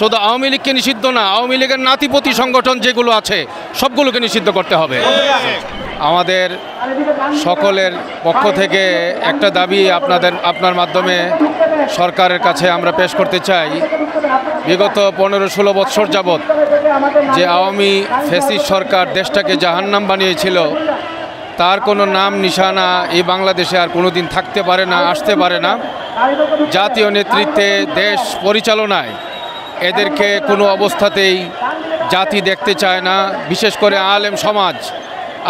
শুধু আওয়ামী লীগকে নিষিদ্ধ না, আওয়ামী লীগের নাতিপতি সংগঠন যেগুলো আছে সবগুলোকে নিষিদ্ধ করতে হবে। আমাদের সকলের পক্ষ থেকে একটা দাবি আপনার মাধ্যমে সরকারের কাছে আমরা পেশ করতে চাই। বিগত 15-16 বৎসর যাবৎ যে আওয়ামী ফ্যাসিস্ট সরকার দেশটাকে জাহান্নাম বানিয়েছিল, তার কোনো নাম নিশানা এই বাংলাদেশে আর কোনোদিন থাকতে পারে না, আসতে পারে না। জাতীয় নেতৃত্বে দেশ পরিচালনায় এদেরকে কোনো অবস্থাতেই জাতি দেখতে চায় না, বিশেষ করে আলেম সমাজ।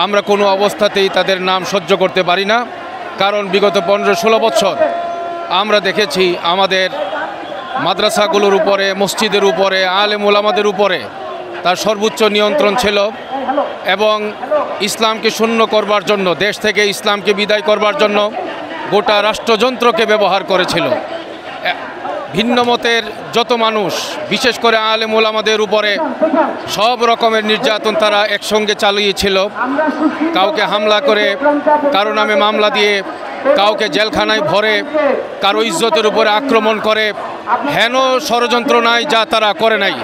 আমরা কোনো অবস্থাতেই তাদের নাম সহ্য করতে পারি না, কারণ বিগত 15-16 বছর আমরা দেখেছি আমাদের মাদ্রাসাগুলোর উপরে, মসজিদের উপরে, আলেম ওলামাদের উপরে তার সর্বোচ্চ নিয়ন্ত্রণ ছিল এবং ইসলামকে শূন্য করবার জন্য, দেশ থেকে ইসলামকে বিদায় করবার জন্য গোটা রাষ্ট্রযন্ত্রকে ব্যবহার করেছিল। ভিন্ন মতের যত মানুষ, বিশেষ করে আলেম ওলামাদের উপরে সব রকমের নির্যাতন তারা একসঙ্গে চালিয়েছিল। কাউকে হামলা করে, কারো নামে মামলা দিয়ে, কাউকে জেলখানায় ভরে, কারো ইজ্জতের উপরে আক্রমণ করে, হেন ষড়যন্ত্র নাই যা তারা করে নাই।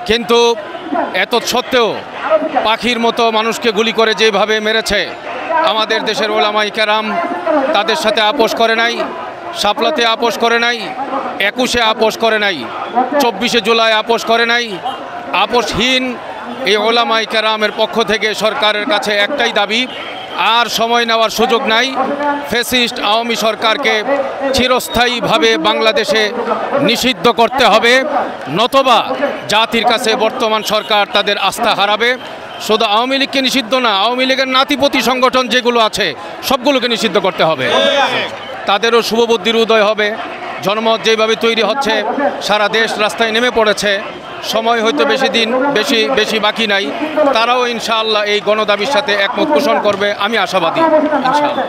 কিন্তু এত সত্ত্বেও পাখির মতো মানুষকে গুলি করে যেভাবে মেরেছে, আমাদের দেশের ওলামায়ে কেরাম তাদের সাথে আপোষ করে নাই। শাপলাতে আপোষ করে নাই, 21-এ আপোষ করে নাই, 24শে জুলাই আপোষ করে নাই। আপোষহীন এই ওলামায়ে কেরামের পক্ষ থেকে সরকারের কাছে একটাই দাবি, আর সময় নেওয়ার সুযোগ নাই। ফ্যাসিস্ট আওয়ামী সরকারকে চিরস্থায়ীভাবে বাংলাদেশে নিষিদ্ধ করতে হবে, নতবা জাতির কাছে বর্তমান সরকার তাদের আস্থা হারাবে। শুধু আওয়ামী লীগকে নিষিদ্ধ না, আওয়ামী লীগের নাতিপতি সংগঠন যেগুলো আছে সবগুলোকে নিষিদ্ধ করতে হবে। তাদেরও শুভবুদ্ধির উদয় হবে। জনমত যেভাবে তৈরি হচ্ছে, সারা দেশ রাস্তায় নেমে পড়েছে। সময় হয়তো বেশি বাকি নাই। তারাও ইনশাআল্লাহ এই গণদাবির সাথে একমত পোষণ করবে, আমি আশাবাদী ইনশাআল্লাহ।